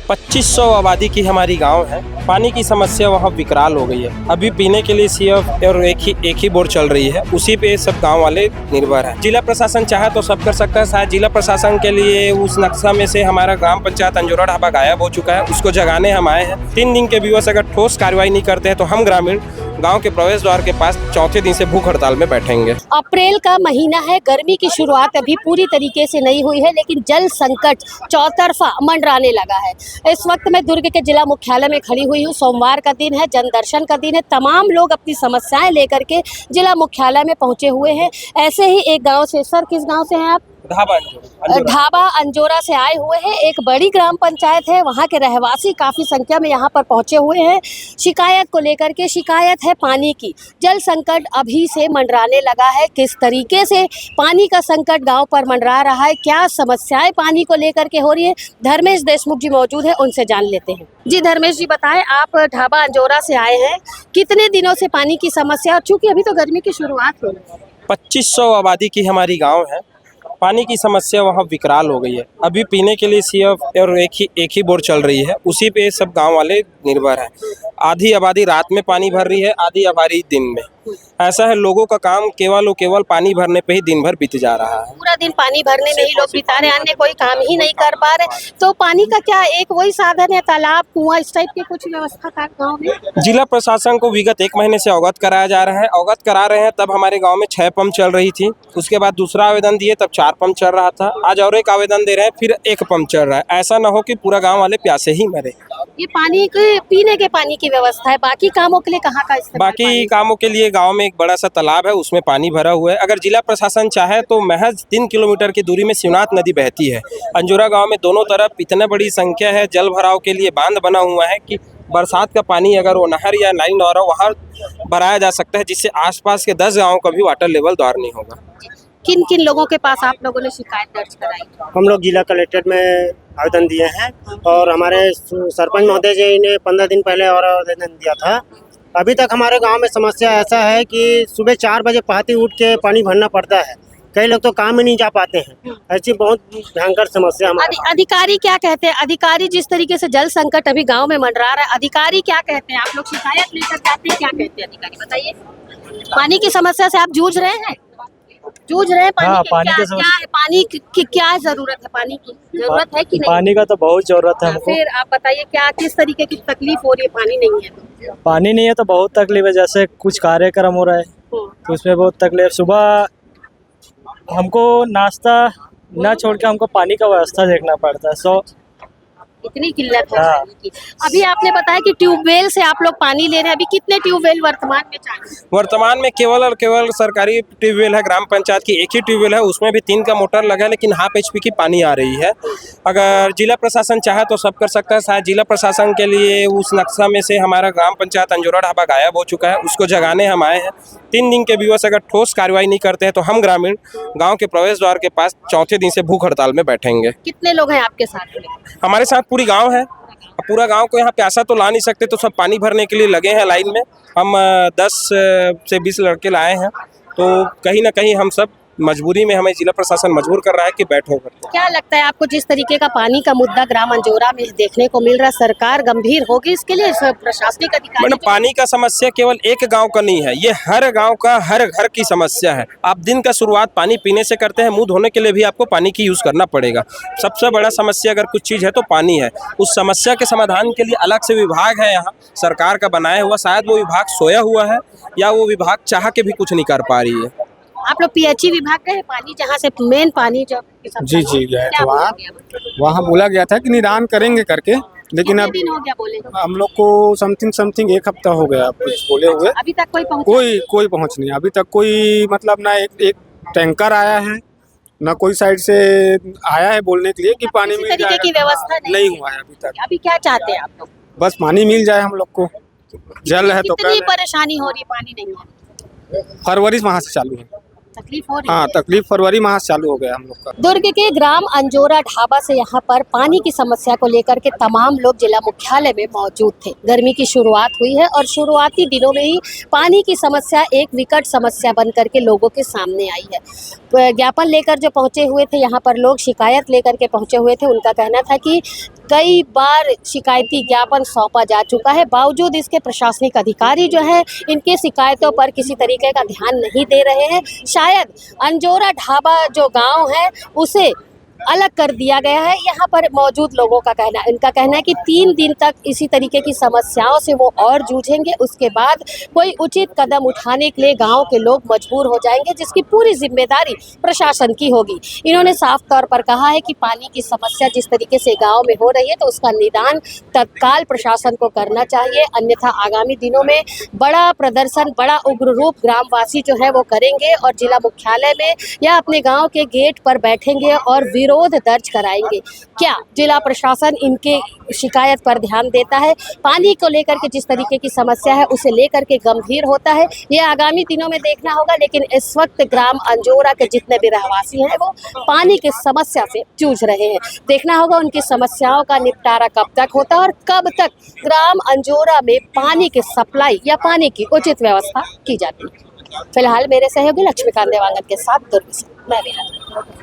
2500 आबादी की हमारी गांव है। पानी की समस्या वहाँ विकराल हो गई है। अभी पीने के लिए सिर्फ और एक ही बोर चल रही है, उसी पे सब गांव वाले निर्भर हैं। जिला प्रशासन चाहे तो सब कर सकता है। शायद जिला प्रशासन के लिए उस नक्शा में से हमारा ग्राम पंचायत अंजोरा ढाबा गायब हो चुका है, उसको जगाने हम आए हैं। 3 दिन के व्यूअर्स अगर ठोस कार्रवाई नहीं करते हैं तो हम ग्रामीण गांव के प्रवेश द्वार के पास चौथे दिन से भूख हड़ताल में बैठेंगे। अप्रैल का महीना है, गर्मी की शुरुआत अभी पूरी तरीके से नहीं हुई है, लेकिन जल संकट चौतरफा मंडराने लगा है। इस वक्त मैं दुर्ग के जिला मुख्यालय में खड़ी हुई हूँ। सोमवार का दिन है, जनदर्शन का दिन है। तमाम लोग अपनी समस्याएं लेकर के जिला मुख्यालय में पहुंचे हुए हैं। ऐसे ही एक गाँव से, सर किस गाँव से हैं आप? ढाबा अंजोरा से आए हुए हैं। एक बड़ी ग्राम पंचायत है, वहाँ के रहवासी काफ़ी संख्या में यहाँ पर पहुँचे हुए हैं शिकायत को लेकर के। शिकायत है पानी की। जल संकट अभी से मंडराने लगा है। किस तरीके से पानी का संकट गांव पर मंडरा रहा है, क्या समस्याएं पानी को लेकर के हो रही है, धर्मेश देशमुख जी मौजूद है, उनसे जान लेते हैं। जी धर्मेश जी बताएं, आप ढाबा अंजोरा से आए हैं, कितने दिनों से पानी की समस्या, और चूँकि अभी तो गर्मी की शुरुआत हो रही है। 2500 आबादी की हमारी गांव है। पानी की समस्या वहाँ विकराल हो गई है। अभी पीने के लिए सिर्फ और एक ही बोर चल रही है, उसी पे सब गांव वाले निर्भर हैं। आधी आबादी रात में पानी भर रही है, आधी आबादी दिन में। ऐसा है, लोगों का काम केवल पानी भरने पे ही दिन भर बीत जा रहा है। पूरा दिन पानी भरने में ही लोग बिता रहे हैं, अन्य कोई काम ही नहीं कर पा रहे। तो पानी का क्या एक वही साधन है, तालाब, कुआं, इस टाइप की कुछ व्यवस्था का गाँव में? जिला प्रशासन को विगत 1 महीने से अवगत कराया जा रहा है। अवगत करा रहे हैं, तब हमारे गांव में 6 पंप चल रही थी। उसके बाद दूसरा आवेदन दिए, तब 4 पंप चल रहा था। आज और एक आवेदन दे रहे हैं, फिर 1 पंप चल रहा है। ऐसा ना हो कि पूरा गांव वाले प्यासे ही मरे। ये पानी के पीने के पानी की व्यवस्था है, बाकी कामों के लिए कहाँ का इस्तेमाल? बाकी कामों के लिए गांव में एक बड़ा सा तालाब है, उसमें पानी भरा हुआ है। अगर जिला प्रशासन चाहे तो महज 3 किलोमीटर की दूरी में शिवनाथ नदी बहती है। अंजोरा गांव में दोनों तरफ इतना बड़ी संख्या है, जल भराव के लिए बांध बना हुआ है कि बरसात का पानी अगर वो नहर या नाली नहर वहाँ भराया जा सकता है, जिससे आसपास के 10 गाँव का भी वाटर लेवल द्वार नहीं होगा। किन किन लोगों के पास आप लोगों ने शिकायत दर्ज कराई? हम लोग जिला कलेक्टर में आवेदन दिए हैं, और हमारे सरपंच महोदय जी ने 15 दिन पहले और आवेदन दिया था। अभी तक हमारे गांव में समस्या ऐसा है कि सुबह 4 बजे पहाती उठ के पानी भरना पड़ता है। कई लोग तो काम में नहीं जा पाते हैं। ऐसी बहुत भयंकर समस्या हमारे। अधिकारी क्या कहते हैं? अधिकारी जिस तरीके से जल संकट अभी गांव में मंडरा रहा है, अधिकारी क्या कहते हैं? आप लोग शिकायत लेकर जाते हैं, क्या कहते हैं अधिकारी, बताइए। पानी की समस्या से आप जूझ रहे हैं? जूझ रहे हैं पानी हाँ, की? पानी क्या, की समस्या। क्या है पानी की क्या जरूरत है? पानी की जरूरत है कि नहीं? पानी का तो बहुत जरूरत है हमको। फिर आप बताइए, क्या किस तरीके की तकलीफ हो रही है? पानी नहीं है तो पानी नहीं है तो बहुत तकलीफ है। जैसे कुछ कार्यक्रम हो रहा है तो उसमें बहुत तकलीफ। सुबह हमको नाश्ता ना छोड़ के हमको पानी का व्यवस्था देखना पड़ता है। इतनी किल्लत है हाँ। पानी की। अभी आपने बताया कि ट्यूबवेल से आप लोग पानी ले रहे हैं। अभी कितने ट्यूबवेल वर्तमान में चालू है? वर्तमान में केवल और केवल सरकारी ट्यूबवेल है, ग्राम पंचायत की एक ही ट्यूबवेल है, उसमें भी 3 का मोटर लगा है, लेकिन हाफ HP की पानी आ रही है। अगर जिला प्रशासन चाहे तो सब कर सकता है। शायद जिला प्रशासन के लिए उस नक्शा में से हमारा ग्राम पंचायत अंजोरा ढाबा गायब हो चुका है, उसको जगाने हम आए हैं। 3 दिन के व्यूअर्स अगर ठोस कार्रवाई नहीं करते हैं तो हम ग्रामीण गाँव के प्रवेश द्वार के पास चौथे दिन से भूख हड़ताल में बैठेंगे। कितने लोग हैं आपके साथ में? हमारे साथ पूरी गांव है। पूरा गांव को यहाँ प्यासा तो ला नहीं सकते, तो सब पानी भरने के लिए लगे हैं लाइन में। हम 10 से 20 लड़के लाए हैं, तो कहीं ना कहीं हम सब मजबूरी में, हमें जिला प्रशासन मजबूर कर रहा है कि बैठो करके। क्या लगता है आपको, जिस तरीके का पानी का मुद्दा ग्राम अंजोरा में देखने को मिल रहा है, सरकार गंभीर होगी इसके लिए? प्रशासनिक अधिकारी मैडम, पानी का समस्या केवल एक गांव का नहीं है, ये हर गांव का, हर घर की समस्या है। आप दिन का शुरुआत पानी पीने से करते हैं, मुंह धोने के लिए भी आपको पानी की यूज़ करना पड़ेगा। सबसे बड़ा समस्या अगर कुछ चीज़ है तो पानी है। उस समस्या के समाधान के लिए अलग से विभाग है यहाँ सरकार का बनाया हुआ। शायद वो विभाग सोया हुआ है या वो विभाग चाह के भी कुछ नहीं कर पा रही है। आप लोग PHE विभाग गए, पानी जहाँ से मेन पानी जो जी गए थे वहाँ बोला गया था कि निदान करेंगे करके, लेकिन अब दिन हो गया बोले? हम लोग को समथिंग 1 हफ्ता हो गया कुछ बोले हुए। अभी तक कोई पहुँच नहीं। अभी तक कोई मतलब ना एक टैंकर आया है, ना कोई साइड से आया है बोलने के लिए कि पानी मिल जाए। की व्यवस्था नहीं हुआ है अभी तक। अभी क्या चाहते हैं आप लोग? बस पानी मिल जाए हम लोग को। जल है तो कितनी परेशानी हो रही है? पानी नहीं है, फरवरी माह से चालू है। तकलीफ हो रही है? हाँ, तकलीफ फरवरी माह से चालू हो गया हम लोग का। दुर्ग के ग्राम अंजोरा ढाबा से यहाँ पर पानी की समस्या को लेकर के तमाम लोग जिला मुख्यालय में मौजूद थे। गर्मी की शुरुआत हुई है और शुरुआती दिनों में ही पानी की समस्या एक विकट समस्या बन करके लोगों के सामने आई है। ज्ञापन लेकर जो पहुँचे हुए थे यहाँ पर लोग, शिकायत लेकर के पहुँचे हुए थे, उनका कहना था कि कई बार शिकायती ज्ञापन सौंपा जा चुका है, बावजूद इसके प्रशासनिक अधिकारी जो है इनके शिकायतों पर किसी तरीके का ध्यान नहीं दे रहे हैं। शायद अंजोरा ढाबा जो गांव है उसे अलग कर दिया गया है। यहाँ पर मौजूद लोगों का कहना इनका कहना है कि 3 दिन तक इसी तरीके की समस्याओं से वो और जूझेंगे, उसके बाद कोई उचित कदम उठाने के लिए गांव के लोग मजबूर हो जाएंगे, जिसकी पूरी जिम्मेदारी प्रशासन की होगी। इन्होंने साफ तौर पर कहा है कि पानी की समस्या जिस तरीके से गांव में हो रही है तो उसका निदान तत्काल प्रशासन को करना चाहिए, अन्यथा आगामी दिनों में बड़ा प्रदर्शन, बड़ा उग्र रूप ग्रामवासी जो है वो करेंगे और जिला मुख्यालय में या अपने गाँव के गेट पर बैठेंगे और विरोध दर्ज कराएंगे। क्या जिला प्रशासन इनके शिकायत पर ध्यान देता है? पानी को लेकर के जिस तरीके की समस्या है उसे लेकर के गंभीर होता है, ये आगामी दिनों में देखना होगा। लेकिन इस वक्त ग्राम अंजोरा के जितने भी रहवासी हैं वो पानी की समस्या से जूझ रहे हैं। देखना होगा उनकी समस्याओं का निपटारा कब तक होता है और कब तक ग्राम अंजोरा में पानी की सप्लाई या पानी की उचित व्यवस्था की जाती है। फिलहाल मेरे सहयोगी लक्ष्मीकांत देवांगन के साथ दुर्ग से मैं विनय।